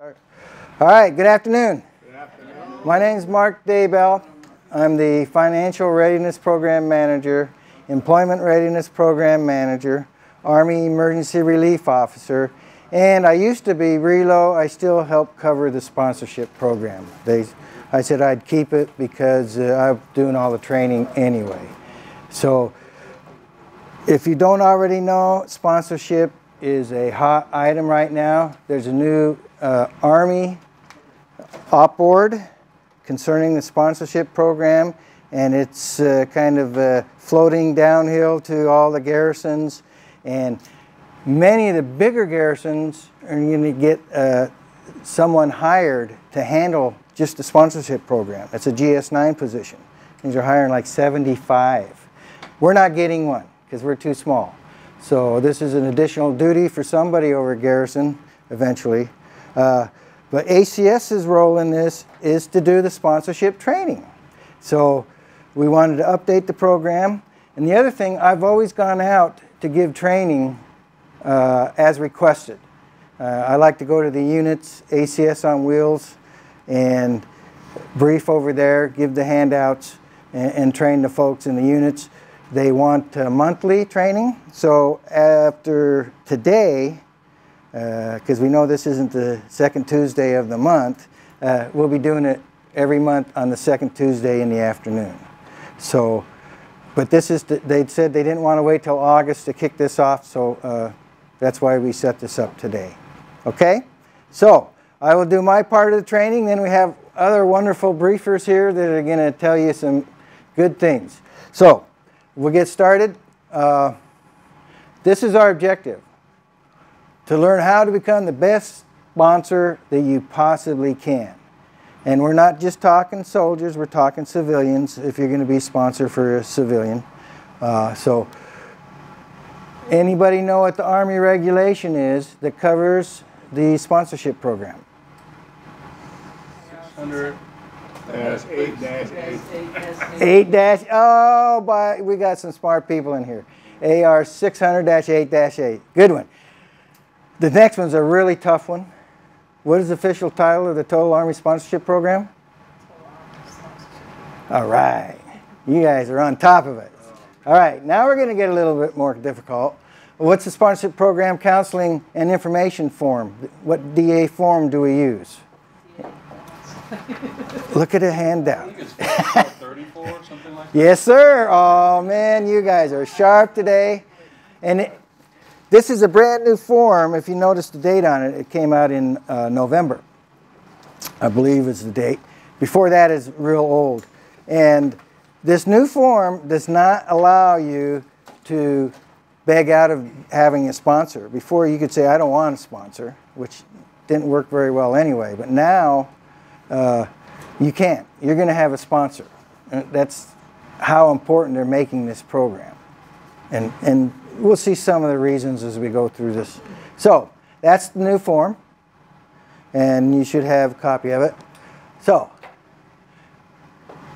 All right, good afternoon. Good afternoon. My name is Mark Daybell. I'm the Financial Readiness Program Manager, Employment Readiness Program Manager, Army Emergency Relief Officer, and I used to be RELO. I still help cover the sponsorship program. I said I'd keep it because I'm doing all the training anyway. So if you don't already know, sponsorship is a hot item right now. There's a new Army op board concerning the sponsorship program, and it's kind of floating downhill to all the garrisons, and many of the bigger garrisons are going to get someone hired to handle just the sponsorship program. It's a GS9 position. These are hiring like 75. We're not getting one because we're too small. So this is an additional duty for somebody over at Garrison eventually. But ACS's role in this is to do the sponsorship training. So we wanted to update the program. And the other thing, I've always gone out to give training as requested. I like to go to the units, ACS on Wheels, and brief over there, give the handouts, and train the folks in the units. They want monthly training. So after today, because we know this isn't the second Tuesday of the month, we'll be doing it every month on the second Tuesday in the afternoon. So, but this is, they said they didn't want to wait till August to kick this off, so that's why we set this up today. Okay? So, I will do my part of the training, then we have other wonderful briefers here that are going to tell you some good things. So, we'll get started. This is our objective: to learn how to become the best sponsor that you possibly can. And we're not just talking soldiers, we're talking civilians if you're going to be a sponsor for a civilian. So anybody know what the Army regulation is that covers the sponsorship program? 8-8. Oh, but we got some smart people in here. AR 600-8-8. Good one. The next one's a really tough one. What is the official title of the Total Army Sponsorship Program? All right. You guys are on top of it. All right. Now we're going to get a little bit more difficult. What's the Sponsorship Program Counseling and Information Form? What DA form do we use? Look at the handout. I think it's 34 or something like that. Yes, sir. Oh, man, you guys are sharp today. And this is a brand new form. If you notice the date on it, it came out in November, I believe is the date. Before that is real old. And this new form does not allow you to beg out of having a sponsor. Before you could say, I don't want a sponsor, which didn't work very well anyway. But now you can't. You're going to have a sponsor. That's how important they're making this program. And we'll see some of the reasons as we go through this. So that's the new form, and you should have a copy of it. So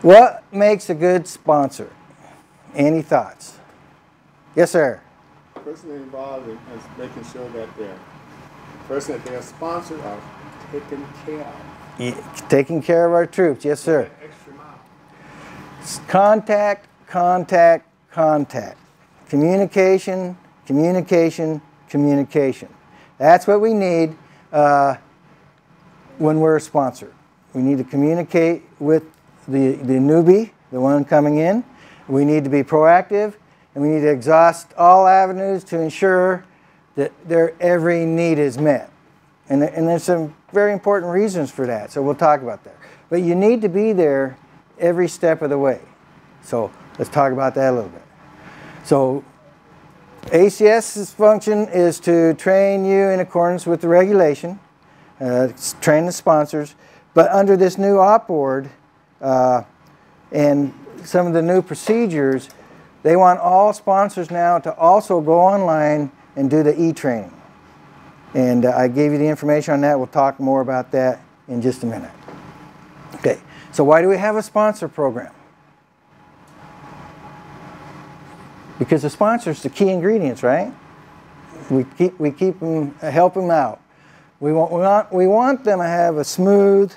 what makes a good sponsor? Any thoughts? Yes, sir. The person involved is making sure that the person that they're sponsored are taken care of. Yeah, taking care of our troops. Yes, sir. Extra mile. Contact, contact, contact. Communication, communication, communication. That's what we need when we're a sponsor. We need to communicate with the newbie, the one coming in. We need to be proactive, and we need to exhaust all avenues to ensure that their every need is met. And there's some very important reasons for that, so we'll talk about that. But you need to be there every step of the way. So let's talk about that a little bit. So ACS's function is to train you in accordance with the regulation, train the sponsors, but under this new op board and some of the new procedures, they want all sponsors now to also go online and do the e-training. And I gave you the information on that. We'll talk more about that in just a minute. Okay, so why do we have a sponsor program? Because the sponsors, the key ingredients, right? We keep them, help them out. We want them to have a smooth,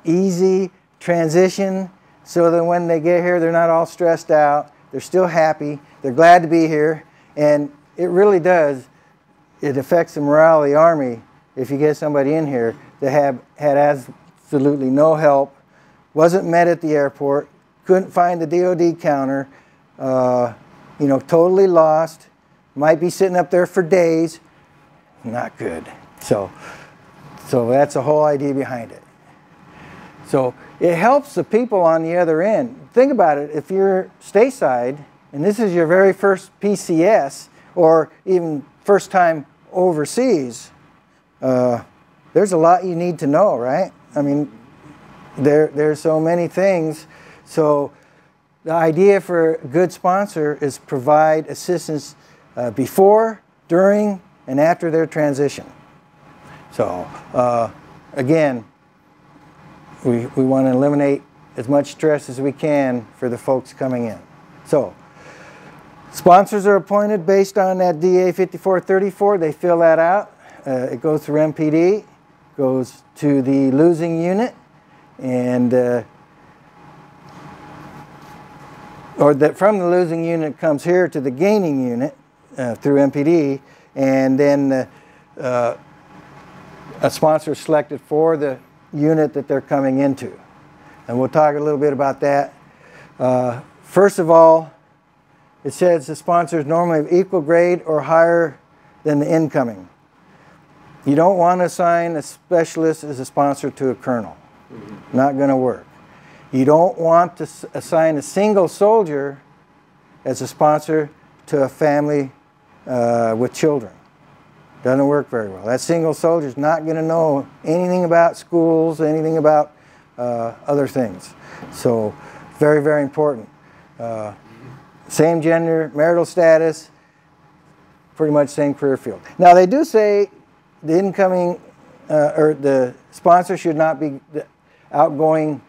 easy transition so that when they get here, they're not all stressed out. They're still happy. They're glad to be here. And it really does. It affects the morale of the Army if you get somebody in here that had absolutely no help, wasn't met at the airport, couldn't find the DOD counter, you know, totally lost, might be sitting up there for days. Not good. So that's the whole idea behind it. So it helps the people on the other end. Think about it. If you're stateside, and this is your very first PCS, or even first time overseas, there's a lot you need to know, right? I mean, there's so many things. So the idea for a good sponsor is provide assistance before, during, and after their transition. So again, we want to eliminate as much stress as we can for the folks coming in. So sponsors are appointed based on that DA 5434. They fill that out. It goes through MPD, goes to the losing unit, and from the losing unit comes here to the gaining unit through MPD, and then a sponsor is selected for the unit that they're coming into. And we'll talk a little bit about that. First of all, it says the sponsor is normally of equal grade or higher than the incoming. You don't want to assign a specialist as a sponsor to a colonel. Not going to work. You don't want to assign a single soldier as a sponsor to a family with children. Doesn't work very well. That single soldier is not going to know anything about schools, anything about other things. So very, very important. Same gender, marital status, pretty much same career field. Now they do say the incoming or the sponsor should not be the outgoing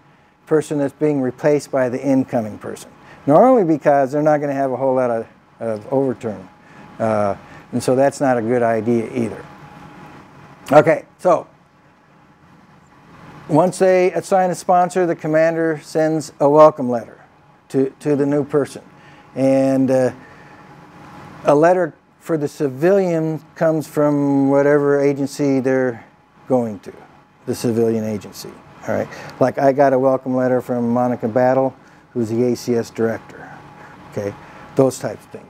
person that's being replaced by the incoming person. Normally because they're not going to have a whole lot of overturn. And so that's not a good idea either. Okay, so once they assign a sponsor, the commander sends a welcome letter to the new person. And a letter for the civilian comes from whatever agency they're going to, the civilian agency. All right, like I got a welcome letter from Monica Battle, who's the ACS director. Okay, those types of things.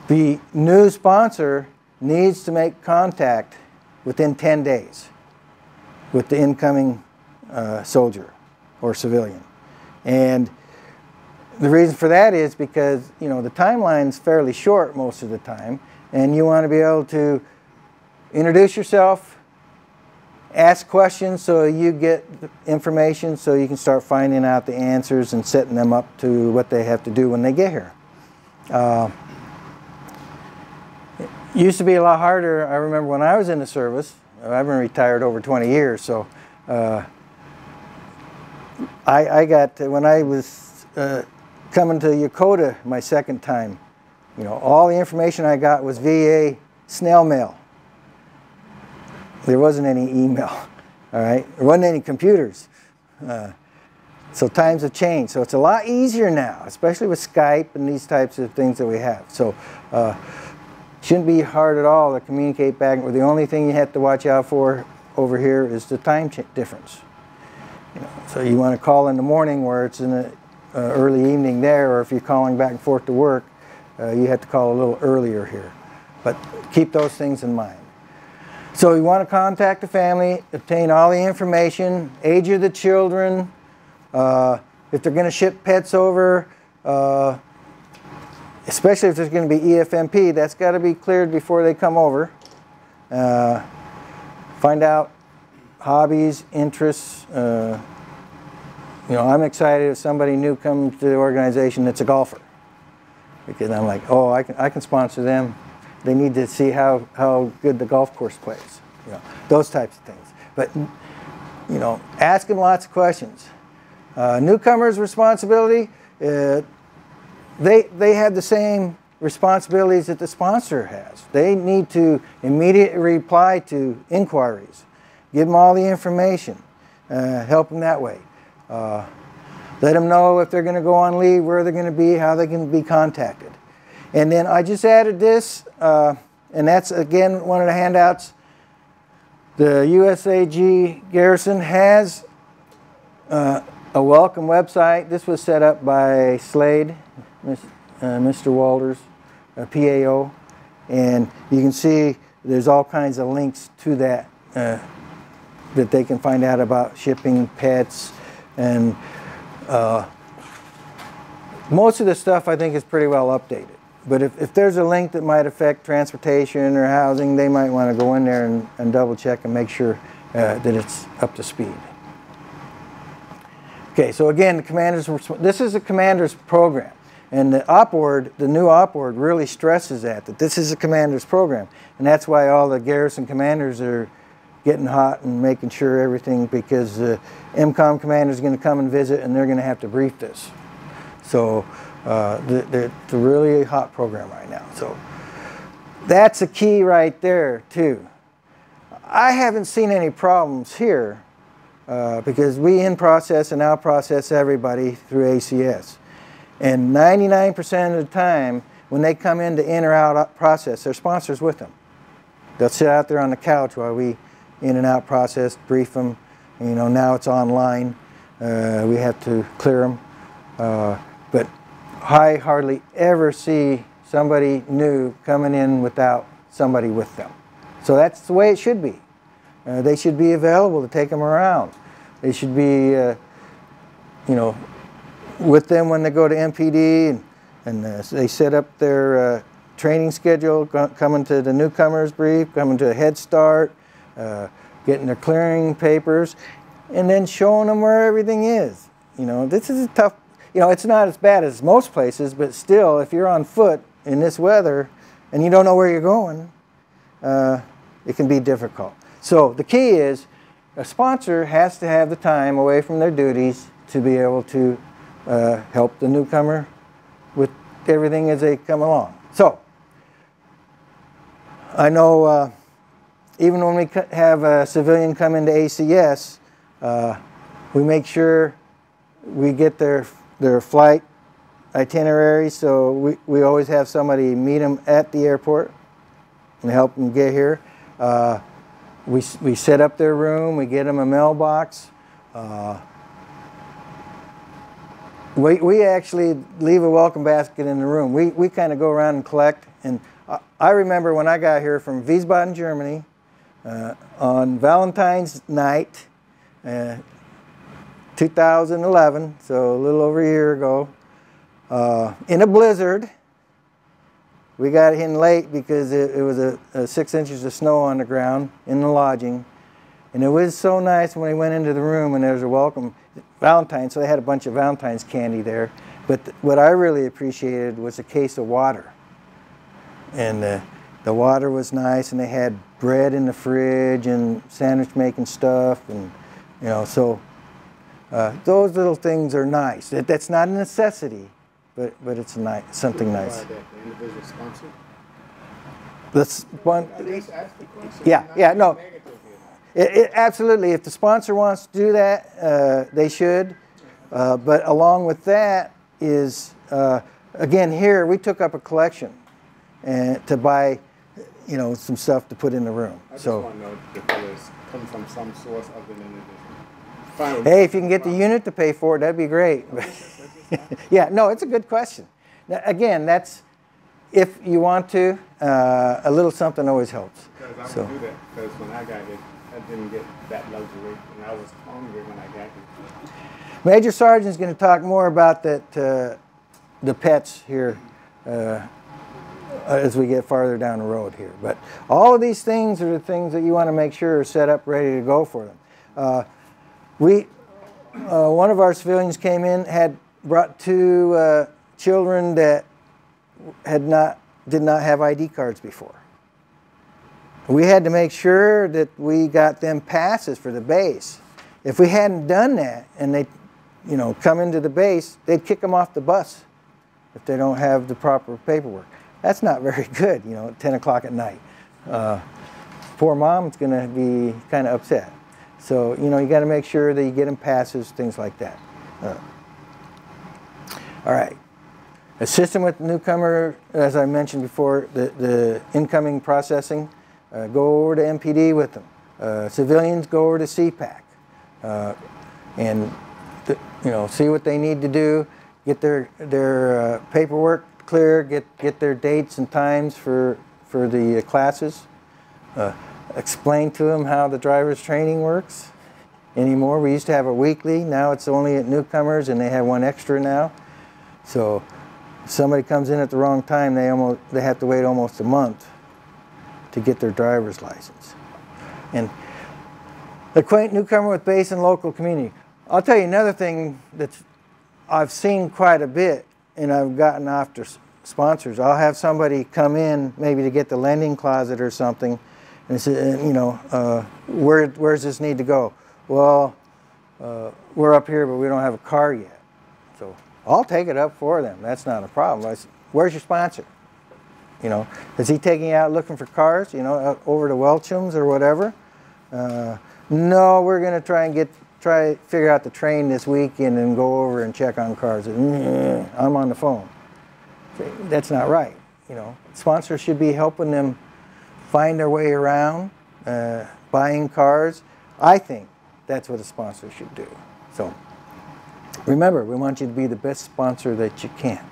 The new sponsor needs to make contact within 10 days with the incoming soldier or civilian. And the reason for that is because, you know, the timeline's fairly short most of the time, and you want to be able to introduce yourself, ask questions so you get information so you can start finding out the answers and setting them up to what they have to do when they get here. It used to be a lot harder. I remember when I was in the service. I've been retired over 20 years, so I got, when I was coming to Yokota my second time, you know, all the information I got was via snail mail. There wasn't any email, all right? There wasn't any computers. So times have changed. So it's a lot easier now, especially with Skype and these types of things that we have. So shouldn't be hard at all to communicate back. The only thing you have to watch out for over here is the time difference. You know, so you want to call in the morning where it's in the early evening there, or if you're calling back and forth to work, you have to call a little earlier here. But keep those things in mind. So you want to contact the family, obtain all the information, age of the children, if they're going to ship pets over, especially if there's going to be EFMP, that's got to be cleared before they come over. Find out hobbies, interests. You know, I'm excited if somebody new comes to the organization that's a golfer, because I'm like, oh, I can sponsor them. They need to see how good the golf course plays. You know, those types of things. But you know, ask them lots of questions. Newcomers' responsibility. They have the same responsibilities that the sponsor has. They need to immediately reply to inquiries, give them all the information, help them that way. Let them know if they're going to go on leave, where they're going to be, how they can be contacted. And then I just added this, and that's again one of the handouts. The USAG Garrison has a welcome website. This was set up by Slade, Mr. Walters, PAO, and you can see there's all kinds of links to that that they can find out about shipping pets, and most of the stuff I think is pretty well updated. But if there's a link that might affect transportation or housing, they might want to go in there and double check and make sure that it's up to speed. Okay, so again, this is a commander's program. And the new op board really stresses that this is a commander's program. And that's why all the garrison commanders are getting hot and making sure everything, because the MCOM commander is going to come and visit and they're going to have to brief this. So it's a really hot program right now. So that's a key right there too. I haven't seen any problems here because we in-process and out-process everybody through ACS. And 99% of the time, when they come in to in or out process, their sponsor's with them. They'll sit out there on the couch while we in and out process, brief them. You know, now it's online. We have to clear them. But I hardly ever see somebody new coming in without somebody with them. So that's the way it should be. They should be available to take them around. They should be, you know, with them when they go to MPD, and they set up their training schedule, coming to the newcomers brief, coming to a Head Start, getting their clearing papers, and then showing them where everything is. You know, this is a tough, you know, it's not as bad as most places, but still, if you're on foot in this weather and you don't know where you're going, it can be difficult. So the key is a sponsor has to have the time away from their duties to be able to help the newcomer with everything as they come along. So I know even when we have a civilian come into ACS, we make sure we get their flight itinerary, so we always have somebody meet them at the airport and help them get here. We set up their room, we get them a mailbox. We actually leave a welcome basket in the room. We kind of go around and collect. And I remember when I got here from Wiesbaden, Germany, on Valentine's night, 2011, so a little over a year ago, in a blizzard. We got in late because it was 6 inches of snow on the ground in the lodging. And it was so nice when we went into the room and there was a welcome Valentine's, so they had a bunch of Valentine's candy there. But what I really appreciated was a case of water. And the water was nice, and they had bread in the fridge and sandwich making stuff, and you know, so those little things are nice. That's not a necessity, but it's something nice. The individual sponsor? That's one. Just ask the question. Yeah, no. Absolutely. If the sponsor wants to do that, they should. But along with that is, again, here we took up a collection and to buy, you know, some stuff to put in the room. I just want to know if it's come from some source other than individual. Hey, if you can get the unit to pay for it, that'd be great. Yeah, no, it's a good question. Now, again, that's if you want to. A little something always helps. Because I would do that, because when I got here, I didn't get that luxury, and I was hungry when I got here. Major Sergeant's going to talk more about that, the pets here as we get farther down the road here. But all of these things are the things that you want to make sure are set up ready to go for them. One of our civilians came in, had brought 2 children that did not have ID cards before. We had to make sure that we got them passes for the base. If we hadn't done that and they, you know, come into the base, they'd kick them off the bus if they don't have the proper paperwork. That's not very good, you know, at 10 o'clock at night. Poor mom's going to be kind of upset. So, you know, you got to make sure that you get them passes, things like that. All right. Assisting with newcomer, as I mentioned before, the incoming processing, go over to MPD with them. Civilians go over to CPAC and you know, see what they need to do, get their paperwork clear, get their dates and times for the classes. Explain to them how the driver's training works anymore. We used to have a weekly, now it's only at newcomers, and they have one extra now. So if somebody comes in at the wrong time, they have to wait almost a month to get their driver's license. And acquaint newcomer with base and local community. I'll tell you another thing that I've seen quite a bit, and I've gotten after sponsors. I'll have somebody come in maybe to get the lending closet or something, and say, you know, where's this need to go? Well, we're up here, but we don't have a car yet. So I'll take it up for them. That's not a problem. I say, where's your sponsor? You know, is he taking you out looking for cars? You know, over to Welcham's or whatever? No, we're going to try and figure out the train this weekend and go over and check on cars. I'm on the phone. That's not right. You know, sponsors should be helping them find their way around, buying cars. I think that's what a sponsor should do. So remember, we want you to be the best sponsor that you can.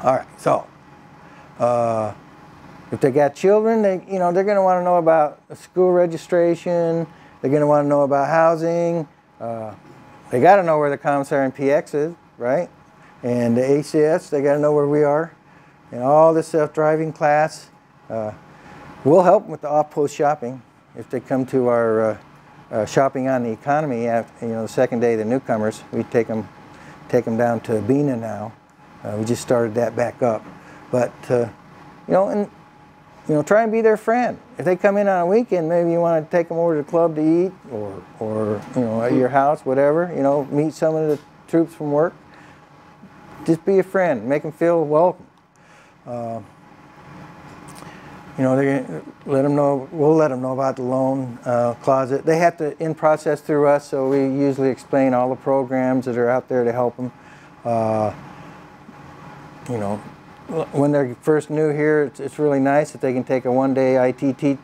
All right. So if they got children, they're going to want to know about school registration. They're going to want to know about housing. They got to know where the commissary and PX is, right? And the ACS, they got to know where we are. And all this self-driving class. We'll help them with the off-post shopping if they come to our shopping on the economy. After, the second day of the newcomers, we take them down to Bina now. We just started that back up. But try and be their friend. If they come in on a weekend, maybe you want to take them over to the club to eat, or at your house, whatever. Meet some of the troops from work. Just be a friend. Make them feel welcome. They're gonna let them know. We'll let them know about the loan closet. They have to in process through us, so we usually explain all the programs that are out there to help them. When they're first new here, it's really nice that they can take a one-day ITT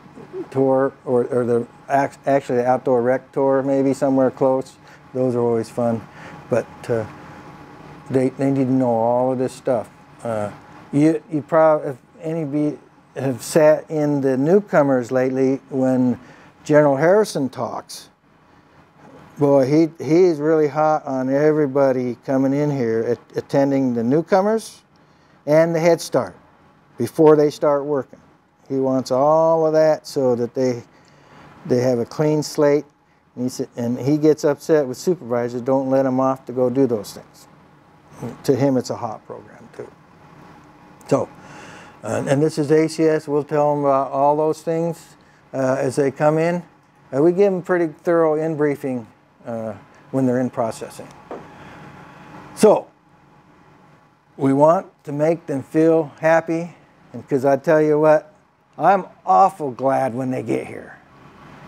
tour or actually the outdoor rec tour, maybe somewhere close. Those are always fun, but they need to know all of this stuff. You probably, if any have sat in the newcomers lately when General Harrison talks. Boy, he's really hot on everybody coming in here attending the newcomers and the Head Start before they start working. He wants all of that so that they have a clean slate. And he gets upset with supervisors, don't let them off to go do those things. To him, it's a hot program too. So, and this is ACS. We'll tell them about all those things as they come in. We give them pretty thorough in-briefing when they're in processing. So, we want to make them feel happy, because I tell you what, I'm awful glad when they get here.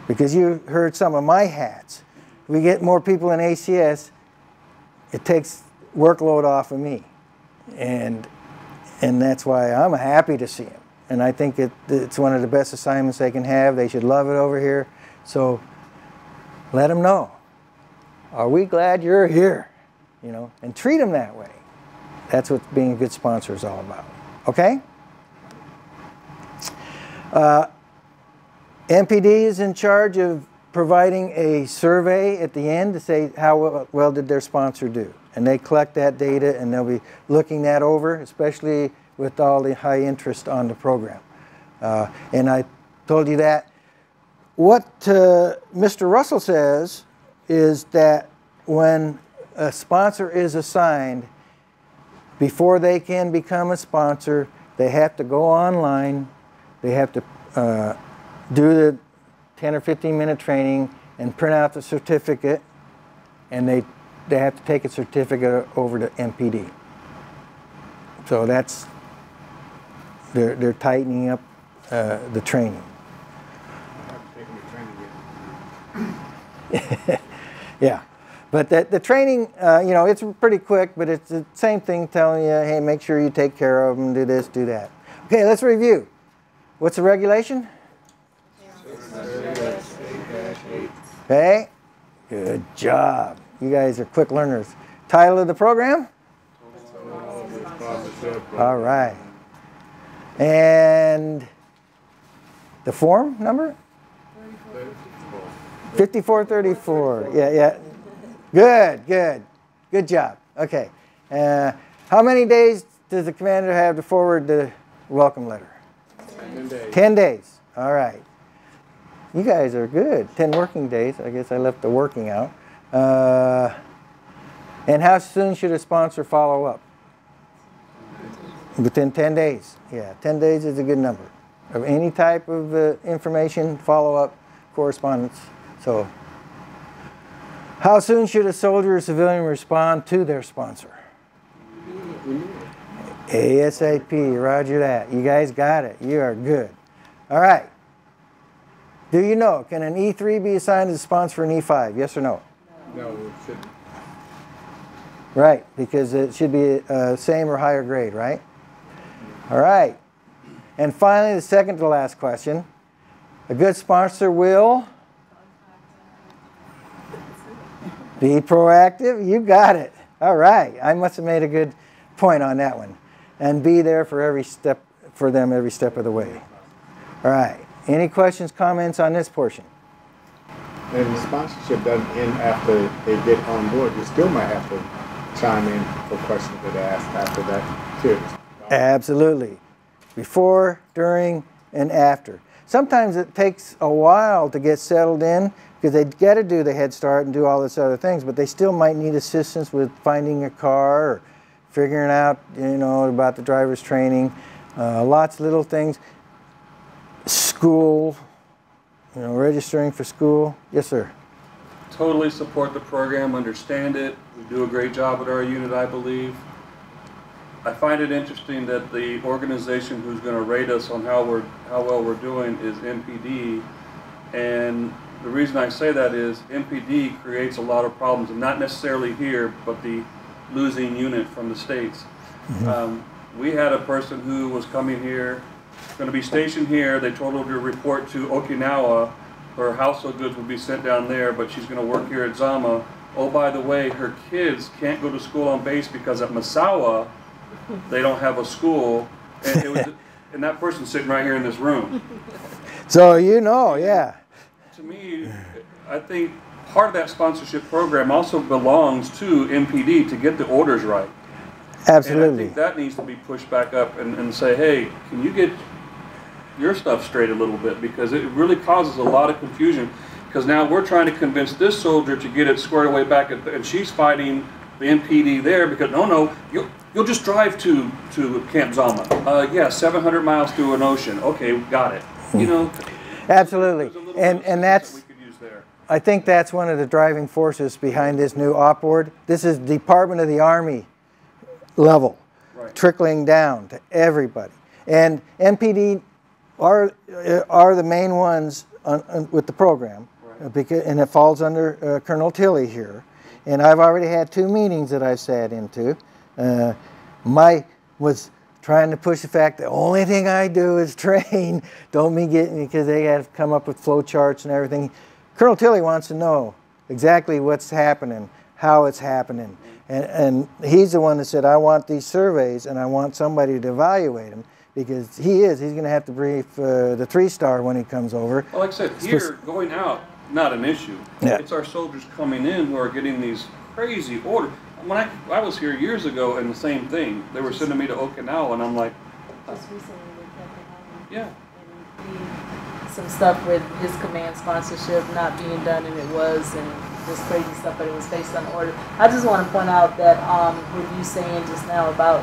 Because you heard some of my hats. We get more people in ACS, it takes workload off of me. And that's why I'm happy to see them. And I think it's one of the best assignments they can have. They should love it over here. So let them know. Are we glad you're here? And treat them that way. That's what being a good sponsor is all about. Okay? MPD is in charge of providing a survey at the end to say how well did their sponsor do. And they collect that data, and they'll be looking that over, especially with all the high interest on the program. And I told you that. What Mr. Russell says is that when a sponsor is assigned, before they can become a sponsor, they have to go online, they have to do the 10 or 15-minute training and print out the certificate, and they have to take a certificate over to MPD. So that's they're tightening up the training. I haven't taken the training yet. Yeah, but the training, you know, it's pretty quick, but it's the same thing telling you, hey, make sure you take care of them, do this, do that. Okay, let's review. What's the regulation? Okay, good job. You guys are quick learners. Title of the program? All right. And the form number? 5434. Yeah, yeah. Good job. Okay. How many days does the commander have to forward the welcome letter? 10 days. 10 days. All right. You guys are good. 10 working days. I guess I left the working out. And how soon should a sponsor follow up? Within 10 days. Yeah, 10 days is a good number. Of any type of information, follow-up, correspondence. So, how soon should a soldier or civilian respond to their sponsor? ASAP, roger that. You guys got it. You are good. All right. Do you know, can an E3 be assigned as a sponsor for an E5? Yes or no? No, it shouldn't. Right, because it should be same or higher grade, right? All right. And finally, the second to last question. A good sponsor will be proactive. You got it. All right. I must have made a good point on that one. And be there for them every step of the way. All right. Any questions, comments on this portion? And the sponsorship doesn't end after they get on board. You still might have to chime in for questions that are asked after that too. Absolutely. Before, during, and after. Sometimes it takes a while to get settled in because they got to do the Head Start and do all this other things, but they still might need assistance with finding a car or figuring out, you know, about the driver's training. Lots of little things. School, you know, registering for school. Yes, sir. Totally support the program, understand it. We do a great job at our unit, I believe. I find it interesting that the organization who's going to rate us on how well we're doing is MPD, and the reason I say that is MPD creates a lot of problems, and not necessarily here, but the losing unit from the States. Mm-hmm. We had a person who was coming here, going to be stationed here. They told her to report to Okinawa. Her household goods would be sent down there, but she's going to work here at Zama. Oh, by the way, her kids can't go to school on base because at Misawa, they don't have a school. And, and that person's sitting right here in this room. So you know, yeah. To me, I think part of that sponsorship program also belongs to MPD to get the orders right. Absolutely. And I think that needs to be pushed back up and say, hey, can you get your stuff straight a little bit, because it really causes a lot of confusion, because now we're trying to convince this soldier to get it squared away back, and she's fighting the MPD there because no, you'll just drive to Camp Zama. Yeah, 700 miles through an ocean. Okay, got it. You know. Absolutely, and that's that we could use there. I think that's one of the driving forces behind this new op board. This is Department of the Army level, right, trickling down to everybody, and MPD are the main ones with the program, right, because, and it falls under Colonel Tilley here. And I've already had 2 meetings that I've sat into. Mike was trying to push the fact the only thing I do is train, don't me getting, because they have to come up with flow charts and everything. Colonel Tilley wants to know exactly what's happening, how it's happening. And he's the one that said, I want these surveys and I want somebody to evaluate them. Because he's going to have to brief the 3-star when he comes over. Well, like I said, here, going out, not an issue. Yeah. It's our soldiers coming in who are getting these crazy orders. When I was here years ago, and the same thing, they were sending me to Okinawa, and I'm like, just recently we kept him on. Yeah. And some stuff with his command sponsorship not being done, and it was, and this crazy stuff, but it was based on order. I just want to point out that with you saying just now about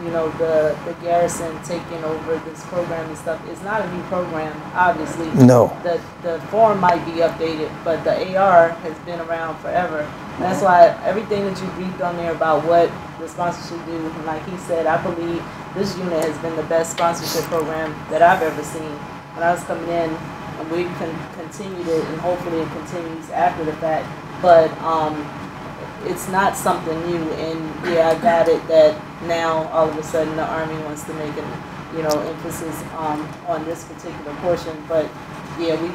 you know, the garrison taking over this program and stuff, is not a new program, obviously. No. The form might be updated, but the AR has been around forever. And that's why everything that you briefed on there about what the sponsorship do. And like he said, I believe this unit has been the best sponsorship program that I've ever seen. When I was coming in, and we continued it, and hopefully it continues after the fact. But it's not something new, and yeah, I got it that now all of a sudden the Army wants to make an emphasis on this particular portion. But yeah, we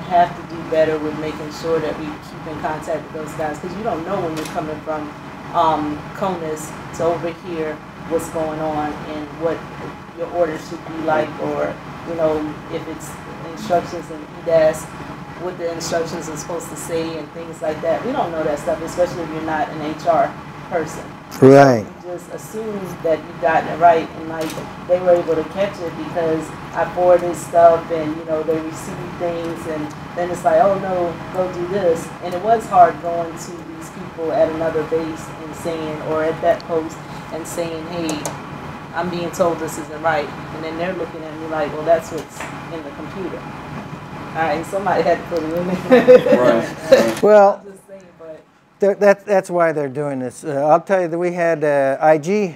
have to do better with making sure that we keep in contact with those guys, because you don't know when you're coming from CONUS to over here what's going on and what your orders should be like, or if it's instructions in EDAS, what the instructions are supposed to say and things like that. We don't know that stuff, especially if you're not an HR person. Right. You just assume that you got it right, and like they were able to catch it because I forwarded stuff, and they received things, and then it's like, oh no, go do this. And it was hard going to these people at another base and saying, or at that post and saying, hey, I'm being told this isn't right, and then they're looking at me like, well, that's what's in the computer. All right, somebody had to put it in there. Right. Well, I'm just saying, but that's why they're doing this. I'll tell you that we had IG,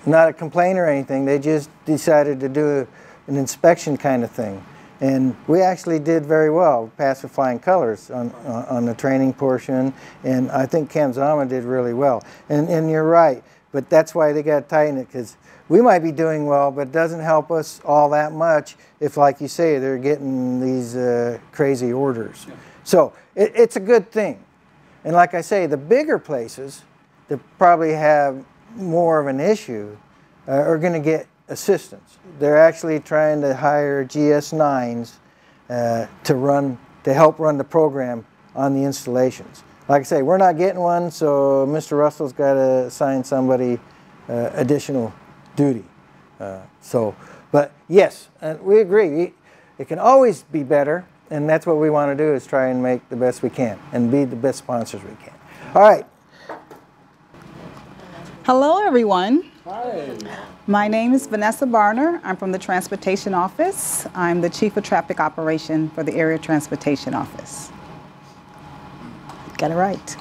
not a complaint or anything. They just decided to do an inspection kind of thing. And we actually did very well, passed with flying colors on the training portion. And I think Kamzama did really well. And you're right, but that's why they got to tighten it, because we might be doing well, but it doesn't help us all that much if, like you say, they're getting these crazy orders. Yeah. So it's a good thing. And like I say, the bigger places that probably have more of an issue are going to get assistance. They're actually trying to hire GS9s to help run the program on the installations. Like I say, we're not getting one, so Mr. Russell's got to assign somebody additional duty. But yes, we agree. It can always be better, and that's what we want to do, is try and make the best we can and be the best sponsors we can. All right. Hello, everyone. Hi. My name is Vanessa Barner. I'm from the Transportation Office. I'm the Chief of Traffic Operation for the Area Transportation Office. Got it right.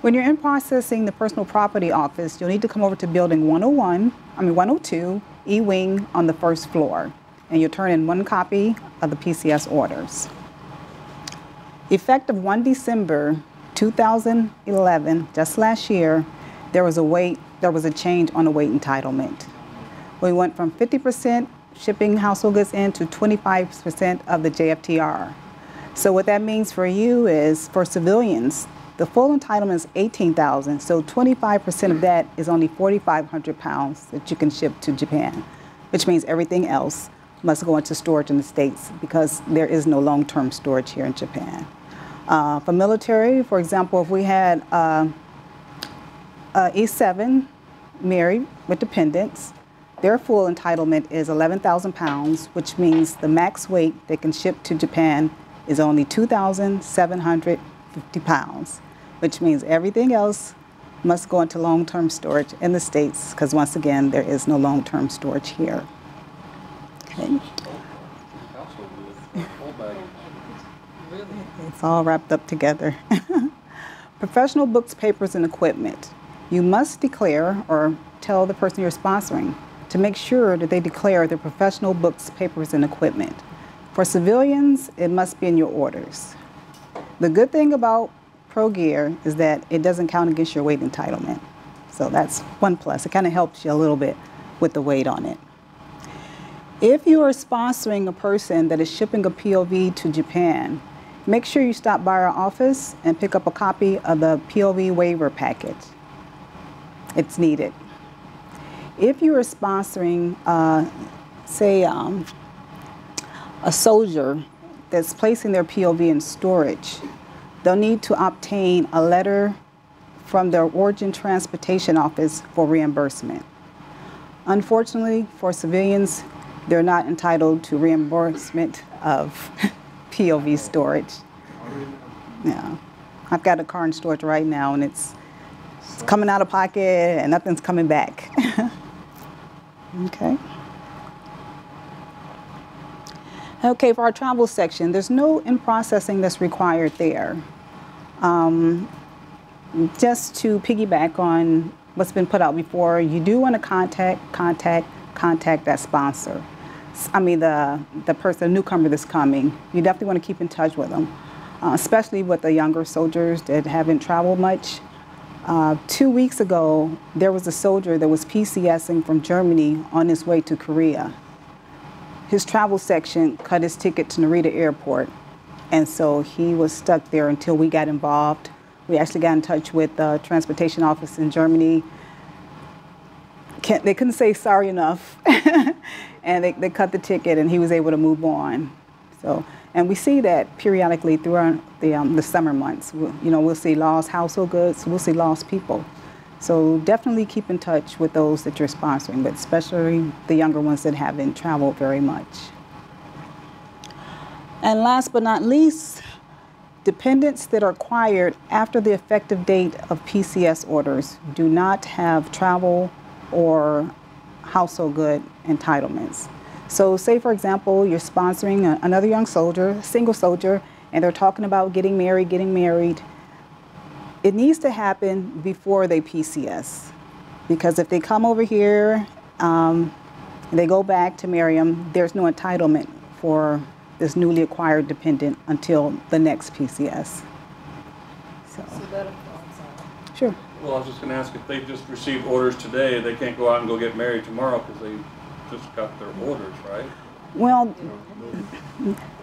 When you're in processing the Personal Property Office, you'll need to come over to Building 102, E-Wing on the first floor, and you'll turn in one copy of the PCS orders. Effective 1 December 2011, just last year, there was a change on the weight entitlement. We went from 50% shipping household goods in to 25% of the JFTR. So what that means for you is, for civilians, the full entitlement is 18,000, so 25% of that is only 4,500 pounds that you can ship to Japan, which means everything else must go into storage in the States, because there is no long-term storage here in Japan. For military, for example, if we had E7 married with dependents, their full entitlement is 11,000 pounds, which means the max weight they can ship to Japan is only 2,750 pounds, which means everything else must go into long-term storage in the States, because once again, there is no long-term storage here. Okay. It's all wrapped up together. Professional books, papers, and equipment. You must declare, or tell the person you're sponsoring, to make sure that they declare their professional books, papers, and equipment. For civilians, it must be in your orders. The good thing about Pro Gear is that it doesn't count against your weight entitlement. So that's one plus. It kind of helps you a little bit with the weight on it. If you are sponsoring a person that is shipping a POV to Japan, make sure you stop by our office and pick up a copy of the POV waiver package. It's needed. If you are sponsoring, say, a soldier that's placing their POV in storage, they'll need to obtain a letter from their Origin Transportation Office for reimbursement. Unfortunately, for civilians, they're not entitled to reimbursement of POV storage. Yeah, I've got a car in storage right now, and it's coming out of pocket and nothing's coming back. Okay. Okay, for our travel section, there's no in-processing that's required there. just to piggyback on what's been put out before, you do want to contact that sponsor. I mean, the person, the newcomer that's coming. You definitely want to keep in touch with them, especially with the younger soldiers that haven't traveled much. 2 weeks ago, there was a soldier that was PCSing from Germany on his way to Korea. His travel section cut his ticket to Narita Airport, and so he was stuck there until we got involved. We actually got in touch with the transportation office in Germany. They couldn't say sorry enough, and they cut the ticket, and he was able to move on. So, and we see that periodically throughout the summer months. We'll see lost household goods, we'll see lost people. So definitely keep in touch with those that you're sponsoring, but especially the younger ones that haven't traveled very much. And last but not least, dependents that are acquired after the effective date of PCS orders do not have travel or household good entitlements. So say, for example, you're sponsoring another young soldier, single soldier, and they're talking about getting married. It needs to happen before they PCS, because if they come over here and they go back to marry them, there's no entitlement for this newly acquired dependent until the next PCS. Sure. Well, I was just going to ask, if they just received orders today, they can't go out and go get married tomorrow because they just got their orders, right? Well,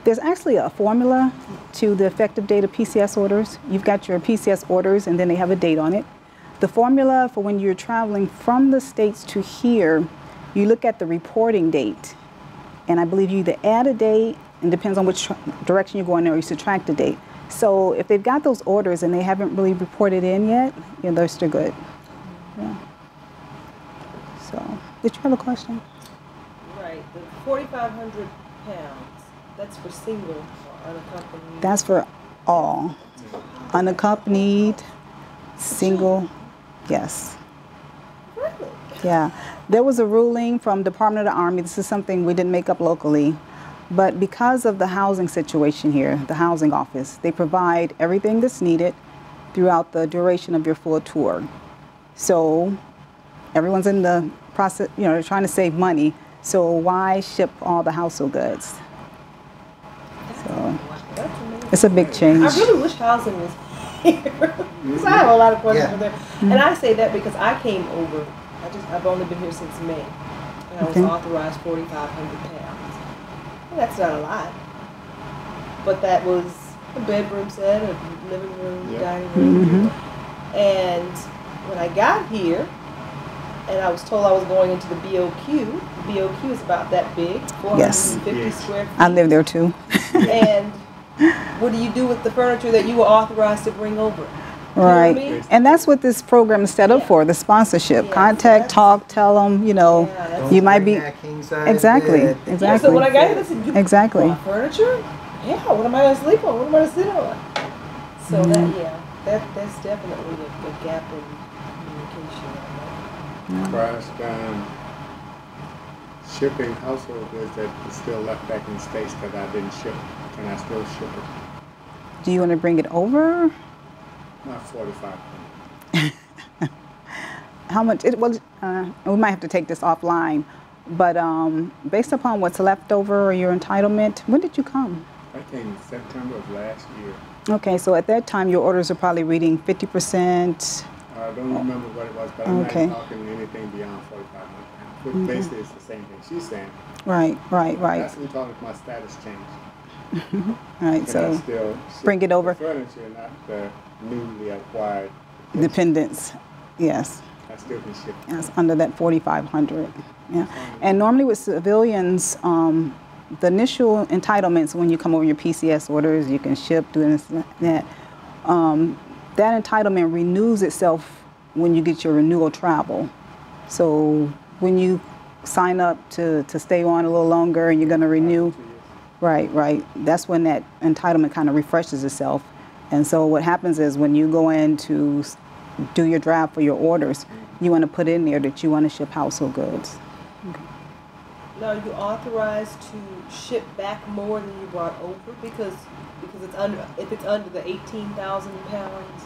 there's actually a formula to the effective date of PCS orders. You've got your PCS orders, and then they have a date on it. The formula for when you're traveling from the States to here, you look at the reporting date. And I believe you either add a date, and depends on which direction you're going, or you subtract a date. So if they've got those orders and they haven't really reported in yet, they're still good. Yeah. So, did you have a question? Right, the 4,500 pounds, that's for single or unaccompanied? That's for all. Unaccompanied, single, yes. Really? Yeah. There was a ruling from Department of the Army. This is something we didn't make up locally. But because of the housing situation here, the housing office, they provide everything that's needed throughout the duration of your full tour. So everyone's in the process, they're trying to save money. So why ship all the household goods? So it's a big change. I really wish housing was here, because I have a lot of questions for them. And I say that because I came over, I've only been here since May, and I was authorized 4,500 pounds. Well, that's not a lot, but that was a bedroom set, a living room, dining room. And when I got here, and I was told I was going into the BOQ. The BOQ is about that big, 450 square feet. I live there too. And what do you do with the furniture that you were authorized to bring over? Right. You know what I mean? And that's what this program is set up for, the sponsorship. Yeah, contact, talk, tell them, you might be. Exactly. Yeah, so when I got here, they said, you brought furniture? Yeah, what am I going to sleep on? What am I going to sit on? So that's definitely a gap in communication. Crashed shipping household goods that is still left back in the States that I didn't ship. Can I still ship it? Do you want to bring it over? Not 45. How much? We might have to take this offline, but based upon what's left over or your entitlement, when did you come? I came in September of last year. Okay, so at that time your orders are probably reading 50%. I don't remember what it was, but I'm not talking anything beyond 4,500 pounds. Basically, it's the same thing she's saying. Right. That's what we're talking about, my status change. Right, so bring it over. The furniture, not the newly acquired dependents. Yes. I still can ship. Yes, under that 4,500. Yeah. And normally with civilians, the initial entitlements when you come over your PCS orders, you can ship, do this, that. That entitlement renews itself when you get your renewal travel. So when you sign up to stay on a little longer and you're going to renew, right, that's when that entitlement kind of refreshes itself. And so what happens is when you go in to do your draft for your orders, you want to put in there that you want to ship household goods. Okay. Now, are you authorized to ship back more than you brought over because it's under, if it's under the 18,000 pounds?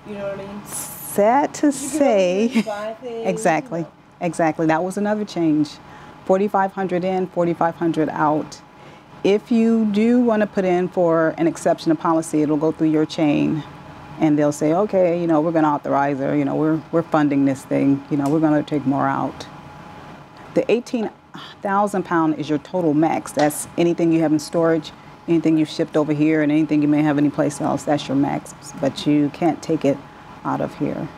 You know what I mean? Sad to say. You buy things, Exactly. you know. Exactly. That was another change. 4,500 in, 4,500 out. If you do want to put in for an exception to policy, it'll go through your chain, and they'll say, okay, you know, we're going to authorize her. You know, we're funding this thing. You know, we're going to take more out. The 18,000 pound is your total max. That's anything you have in storage, anything you've shipped over here, and anything you may have anyplace else. That's your max, but you can't take it out of here.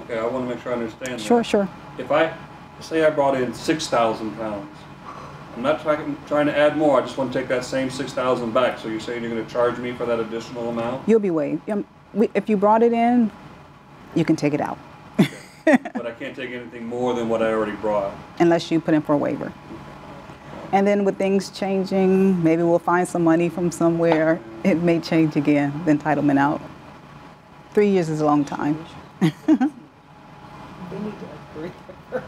Okay, I want to make sure I understand Sure, that. sure. If I, say I brought in 6,000 pounds, I'm not trying to add more, I just want to take that same 6,000 back. So you're saying you're going to charge me for that additional amount? You'll be waived. If you brought it in, you can take it out. But I can't take anything more than what I already brought. Unless you put in for a waiver. And then with things changing, maybe we'll find some money from somewhere. It may change again, the entitlement out. 3 years is a long time. They need to upgrade their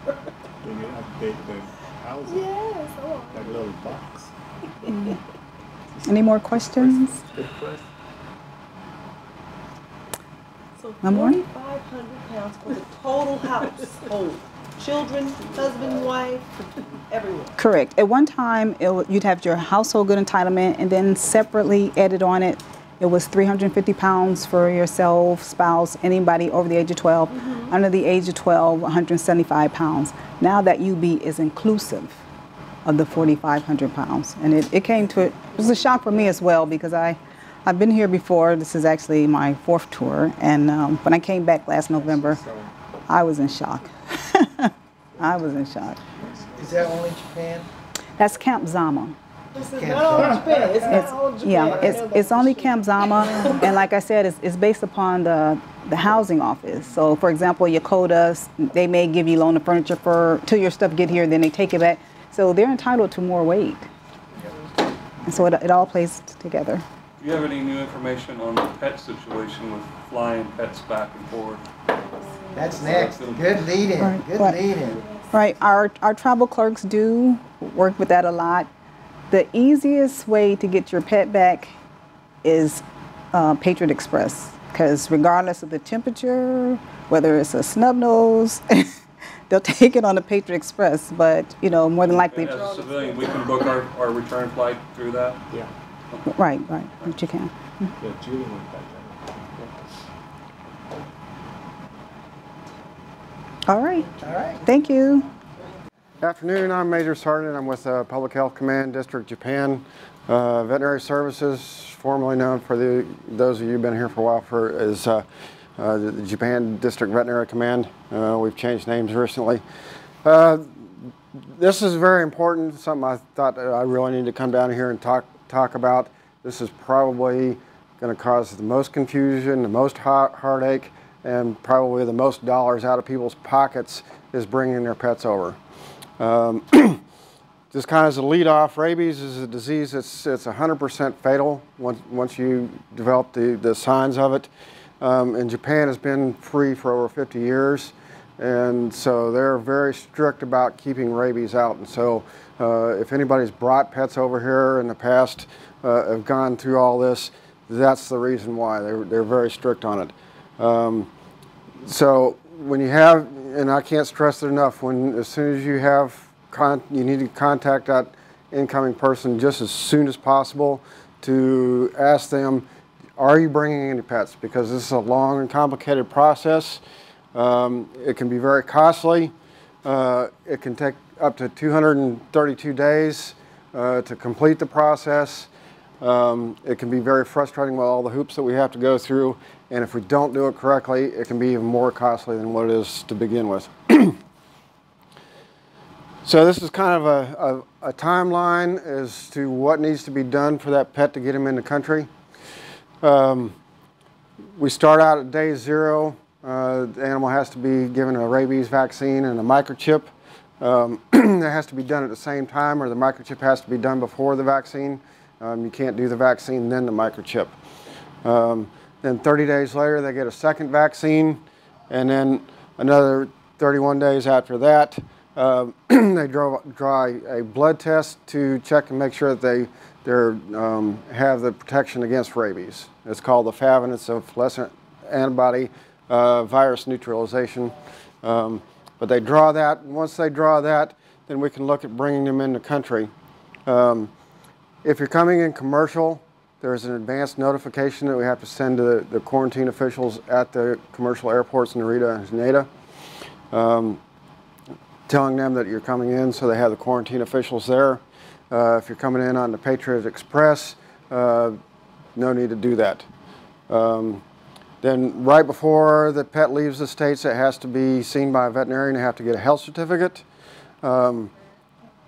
furniture. Can you update the housing? Yes, oh. That little box. Any more questions? Good question. So One more? 4,500 pounds for the total household. Children, husband, wife, everyone. Correct. At one time, you'd have your household good entitlement, and then separately added on it, it was 350 pounds for yourself, spouse, anybody over the age of 12. Under the age of 12, 175 pounds. Now that UB is inclusive of the 4,500 pounds. And it came to it was a shock for me as well, because I've been here before. This is actually my 4th tour. And when I came back last November, I was in shock. I was in shock. Is that only Japan? That's Camp Zama. This is not all Japan. It's not all Japan. Yeah, I know that it's for only sure. Camp Zama, and like I said, it's based upon the housing office. So, for example, Yakotas, they may give you loan of furniture till your stuff get here, then they take it back. So they're entitled to more weight, and so it all plays together. Do you have any new information on the pet situation with flying pets back and forth? That's next. Good lead-in. Right, Good right. lead-in. Right, our travel clerks do work with that a lot. The easiest way to get your pet back is Patriot Express, because regardless of the temperature, whether it's a snub nose, they'll take it on the Patriot Express. But you know, more than likely, As a civilian, we can book our return flight through that? Yeah. right, but you can. Yeah, Julie went back there. All right, All right. thank you. Afternoon, I'm Major Sergeant. I'm with Public Health Command, District Japan Veterinary Services, formerly known for those of you who've been here for a while as the Japan District Veterinary Command. We've changed names recently. This is very important, something I thought I really need to come down here and talk about. This is probably going to cause the most confusion, the most heartache, and probably the most dollars out of people's pockets is bringing their pets over. Just kind of as a lead off, rabies is a disease it's 100% fatal once you develop the signs of it. And Japan has been free for over 50 years, and so they're very strict about keeping rabies out. And so if anybody's brought pets over here in the past, have gone through all this, that's the reason why. They're very strict on it. So when you have, and I can't stress it enough, as soon as you have, you need to contact that incoming person just as soon as possible to ask them, are you bringing any pets? Because this is a long and complicated process. It can be very costly. It can take up to 232 days to complete the process. It can be very frustrating with all the hoops that we have to go through, and if we don't do it correctly, it can be even more costly than what it is to begin with. So this is kind of a timeline as to what needs to be done for that pet to get him in the country. We start out at day 0. The animal has to be given a rabies vaccine and a microchip. That has to be done at the same time, or the microchip has to be done before the vaccine. You can't do the vaccine then the microchip. Then 30 days later they get a second vaccine, and then another 31 days after that they draw a blood test to check and make sure that have the protection against rabies. It's called the FAVN. It's a fluorescent antibody virus neutralization. But they draw that, and once they draw that, then we can look at bringing them in the country. If you're coming in commercial, there's an advanced notification that we have to send to the quarantine officials at the commercial airports in Narita and Haneda, telling them that you're coming in, so they have the quarantine officials there. If you're coming in on the Patriot Express, no need to do that. Then right before the pet leaves the States, it has to be seen by a veterinarian. They have to get a health certificate. And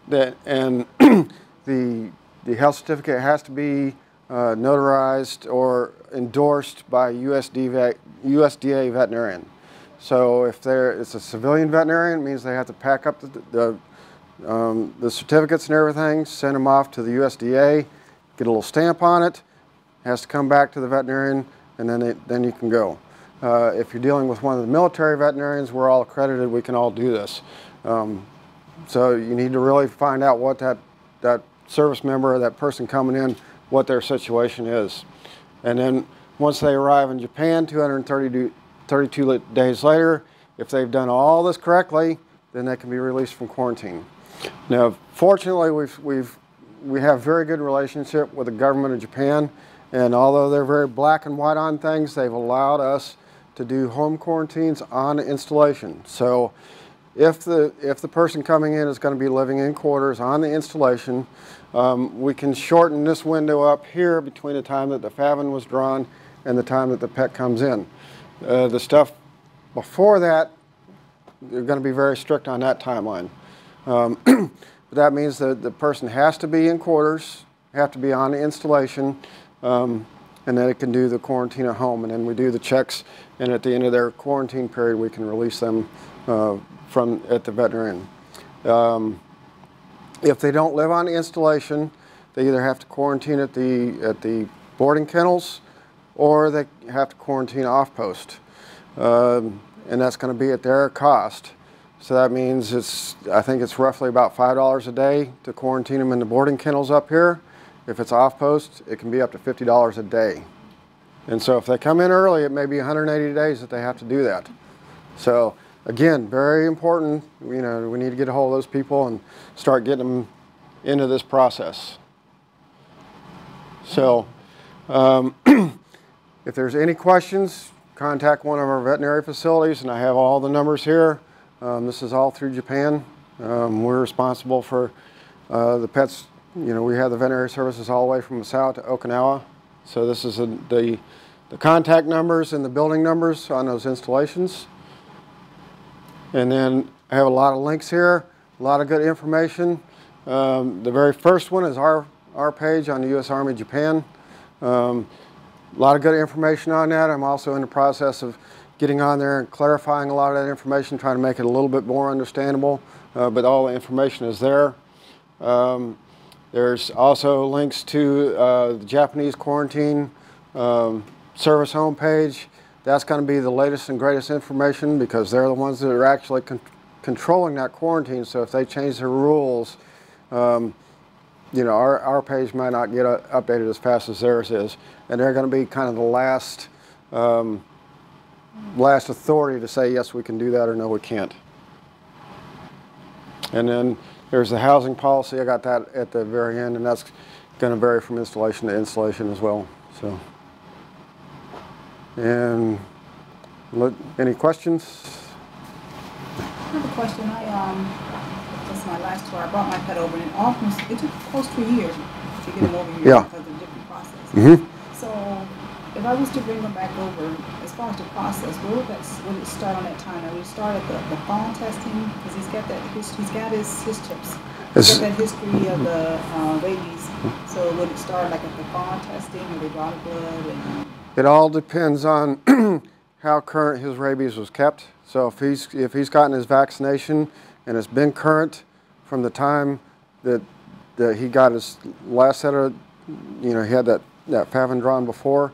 the health certificate has to be notarized or endorsed by a USDA veterinarian. So if it's a civilian veterinarian, it means they have to pack up the certificates and everything, send them off to the USDA, get a little stamp on it, has to come back to the veterinarian, and then you can go. If you're dealing with one of the military veterinarians, we're all accredited, we can all do this. So you need to really find out what that service member or that person coming in, what their situation is. And then once they arrive in Japan, 232 days later, if they've done all this correctly, then they can be released from quarantine. Now, fortunately, we have very good relationship with the government of Japan, and although they're very black and white on things, they've allowed us to do home quarantines on installation. So if the person coming in is going to be living in quarters on the installation, we can shorten this window up here between the time that the FAVN was drawn and the time that the pet comes in. The stuff before that, they're going to be very strict on that timeline. But that means that the person has to be in quarters, have to be on the installation, and then it can do the quarantine at home. And then we do the checks, and at the end of their quarantine period, we can release them at the veterinarian. If they don't live on the installation, they either have to quarantine at the boarding kennels, or they have to quarantine off post, and that's going to be at their cost. So that means I think it's roughly about $5 a day to quarantine them in the boarding kennels up here. If it's off post, it can be up to $50 a day. And so if they come in early, it may be 180 days that they have to do that. So again, very important. You know, we need to get a hold of those people and start getting them into this process. So if there's any questions, contact one of our veterinary facilities, and I have all the numbers here. This is all through Japan. We're responsible for the pets. You know, we have the veterinary services all the way from Masao to Okinawa. So this is the contact numbers and the building numbers on those installations. And then I have a lot of links here, a lot of good information. The very first one is our page on the U.S. Army Japan. A lot of good information on that. I'm also in the process of getting on there and clarifying a lot of that information, trying to make it a little bit more understandable, but all the information is there. There's also links to the Japanese quarantine service homepage. That's going to be the latest and greatest information because they're the ones that are actually controlling that quarantine. So if they change their rules, you know, our page might not get updated as fast as theirs is. And they're going to be kind of the last authority to say, yes, we can do that, or no, we can't. And then there's the housing policy. I got that at the very end, and that's going to vary from installation to installation as well. So, and any questions? I have a question. That's my last tour. I brought my pet over, and it took close to a year to get him over here because of the different processes. Mm-hmm. So, if I was to bring him back over, as far as the process, where would it start on that time? Now, would it start at the phone testing? Because he's got his tips. He's got that history of the rabies. So would it start like at the phone testing, or they draw the blood? And it all depends on how current his rabies was kept. So if he's gotten his vaccination and it's been current from the time that he got his last set of, you know, he had that FAVN drawn before,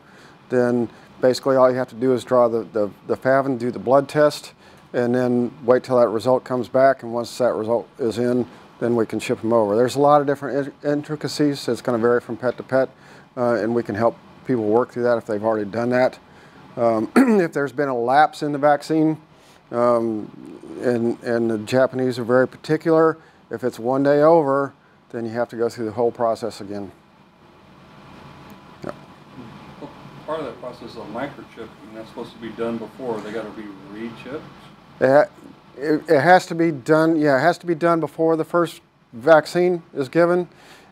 then basically all you have to do is draw the FAVN, do the blood test, and then wait till that result comes back. And once that result is in, then we can ship them over. There's a lot of different intricacies. It's going to vary from pet to pet, and we can help people work through that if they've already done that. If there's been a lapse in the vaccine, and the Japanese are very particular, if it's 1 day over, then you have to go through the whole process again. Yep. Well, part of that process is a microchip, and that's supposed to be done before. They got to be re-chipped. It has to be done. Yeah, it has to be done before the first vaccine is given.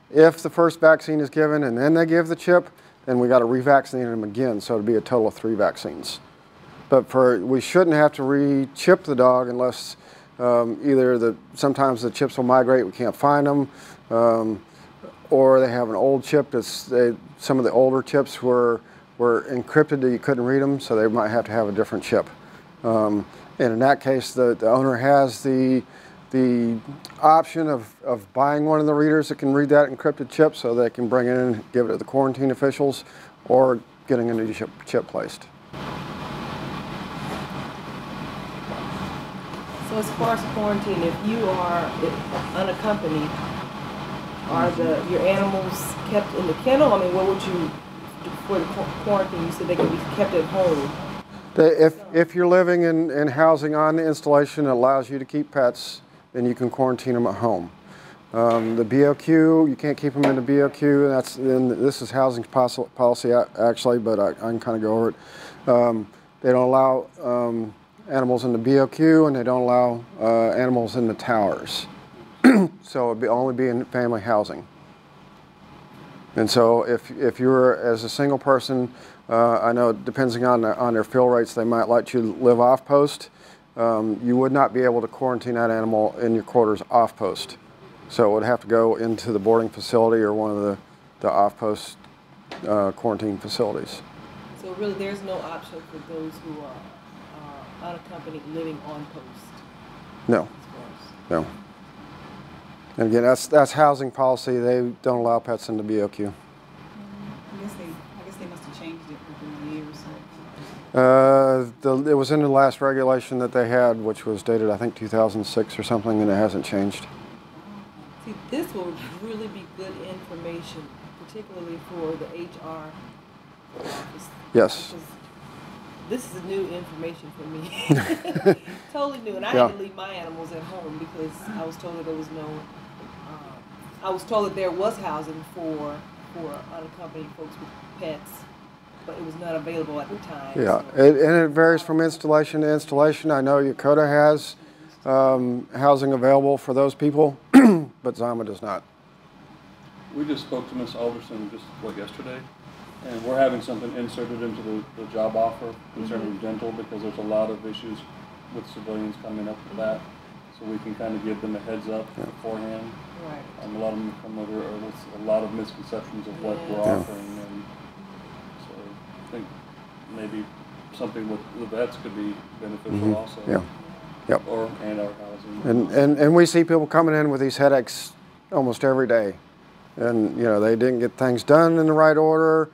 If the first vaccine is given and then they give the chip, then we got to revaccinate them again. So it'd be a total of 3 vaccines. But we shouldn't have to re-chip the dog unless either sometimes the chips will migrate, we can't find them, or they have an old chip some of the older chips were encrypted that you couldn't read them, so they might have to have a different chip. And in that case, the owner has the option of buying one of the readers that can read that encrypted chip, so they can bring it in and give it to the quarantine officials, or getting a new chip placed. So as far as quarantine, if you are unaccompanied, are your animals kept in the kennel? I mean, what would you do for the quarantine? You said they can be kept at home. If you're living in housing on the installation that allows you to keep pets, then you can quarantine them at home. The BOQ, you can't keep them in the BOQ. This is housing policy actually, but I can kind of go over it. They don't allow animals in the BOQ, and they don't allow animals in the towers. So it'd only be in family housing. And so if you're as a single person, I know depending on their fill rates, they might let you live off post. You would not be able to quarantine that animal in your quarters off post. So it would have to go into the boarding facility or one of the off post quarantine facilities. So really there's no option for those who are unaccompanied living on post? No. No. And again, that's housing policy. They don't allow pets in the BOQ. I guess they must have changed it within the years. So. It was in the last regulation that they had, which was dated, I think, 2006 or something, and it hasn't changed. See, this will really be good information, particularly for the HR office. Yes. Because this is new information for me. Totally new. And I had to leave my animals at home because I was told that there was I was told that there was housing for unaccompanied folks with pets, but it was not available at the time. Yeah, so. and it varies from installation to installation. I know Yokota has housing available for those people, but Zama does not. We just spoke to Ms. Alderson yesterday, and we're having something inserted into the job offer concerning dental, because there's a lot of issues with civilians coming up with that. So we can kind of give them a heads up beforehand. Right. A lot of them come over with a lot of misconceptions of what we're offering, and so I think maybe something with the vets could be beneficial also. Yeah. Yep. And our housing. And we see people coming in with these headaches almost every day, and they didn't get things done in the right order.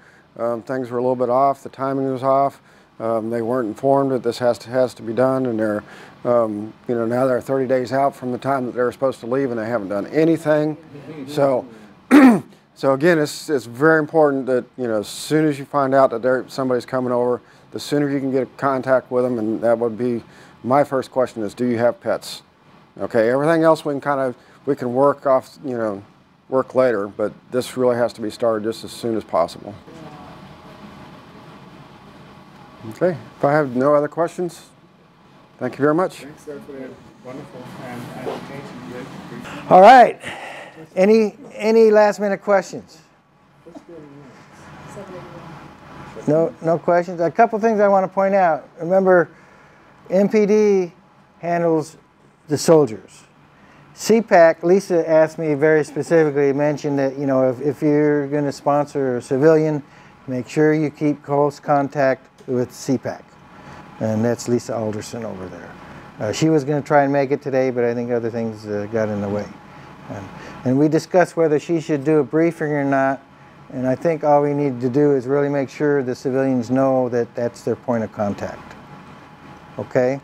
Things were a little bit off. The timing was off. They weren't informed that this has to be done, and they're now they're 30 days out from the time that they're supposed to leave, and they haven't done anything. So so again, it's very important that as soon as you find out that somebody's coming over, the sooner you can get in contact with them, and that would be my first question is, do you have pets? Okay, everything else we can work off, work later, but this really has to be started just as soon as possible. Okay, if I have no other questions, thank you very much. Thanks, sir, for that wonderful presentation. All right. Any last minute questions? No questions? A couple things I want to point out. Remember, MPD handles the soldiers. CPAC, Lisa asked me very specifically, mentioned that, if you're going to sponsor a civilian, make sure you keep close contact with CPAC. And that's Lisa Alderson over there. She was going to try and make it today, but I think other things got in the way. And we discussed whether she should do a briefing or not. And I think all we need to do is really make sure the civilians know that that's their point of contact. Okay?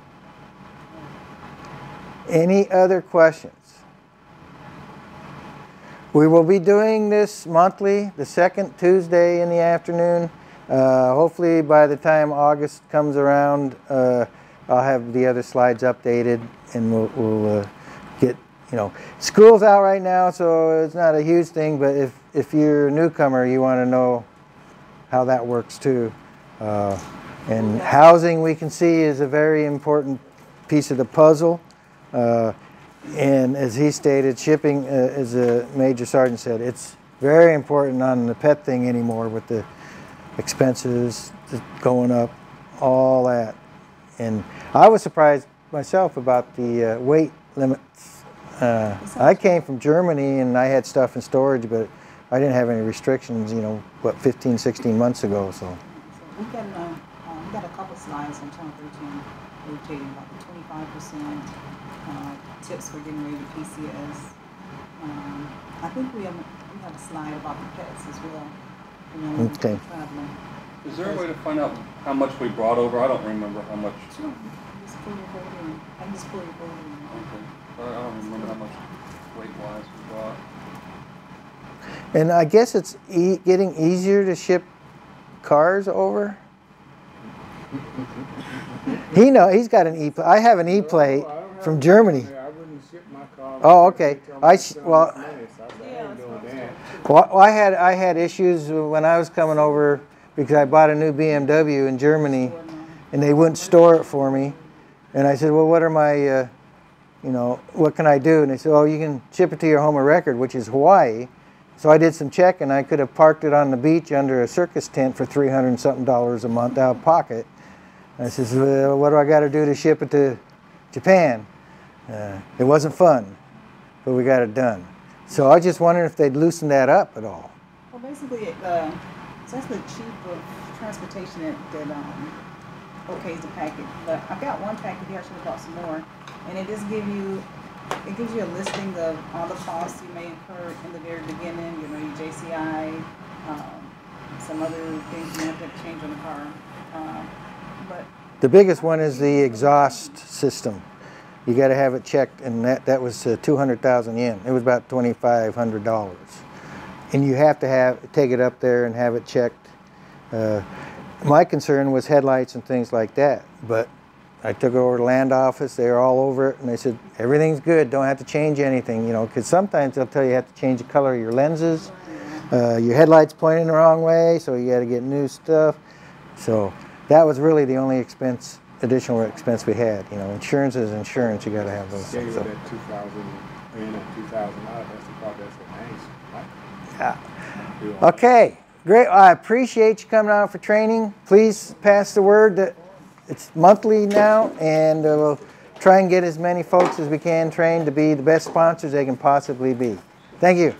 Any other questions? We will be doing this monthly, the second Tuesday in the afternoon. Hopefully by the time August comes around, I'll have the other slides updated, and we'll get, school's out right now, so it's not a huge thing, but if you're a newcomer, you want to know how that works too. And housing, we can see, is a very important piece of the puzzle. And as he stated, shipping, as a Major Sergeant said, it's very important on the pet thing anymore with the expenses going up, all that. And I was surprised myself about the weight limits. I came from Germany and I had stuff in storage, but I didn't have any restrictions, 15, 16 months ago. So we got a couple slides on Channel 13 rotating about the 25% tips for getting ready to PCS. I think we have a slide about the pets as well. Okay. Traveling. Is there a way to find out how much we brought over? I don't remember how much. Sure. Just pull your folder in. I can just pull your folder in. Okay. I don't remember how much weight-wise we brought. And I guess it's getting easier to ship cars over. He's got an E-plate. I have an E-plate from Germany. I wouldn't ship my car. Oh, okay. I had issues when I was coming over because I bought a new BMW in Germany, and they wouldn't store it for me. And I said, well, what are my, what can I do? And they said, oh, you can ship it to your home of record, which is Hawaii. So I did some checking. I could have parked it on the beach under a circus tent for $300 and something a month out of pocket. I says, well, what do I got to do to ship it to Japan? It wasn't fun, but we got it done. So I just wondered if they'd loosen that up at all. Well, basically, it's actually cheaper transportation that okays the package. But I've got one package here. I should have bought some more, and it just gives you a listing of all the costs you may incur in the very beginning. Your JCI, some other things you have to change on the car. But the biggest one is the exhaust system. You got to have it checked, and that was 200,000 yen. It was about $2,500, and you have to take it up there and have it checked. My concern was headlights and things like that, but I took it over to land office. They were all over it, and they said everything's good. Don't have to change anything, because sometimes they'll tell you have to change the color of your lenses. Your headlights pointing the wrong way, so you got to get new stuff. So that was really the only additional expense we had. Insurance is insurance. You got to have those things. So. That 2,000 in and 2,000 out. That's the part that's nice. Yeah. Okay. Great. I appreciate you coming out for training. Please pass the word that it's monthly now, and we'll try and get as many folks as we can trained to be the best sponsors they can possibly be. Thank you.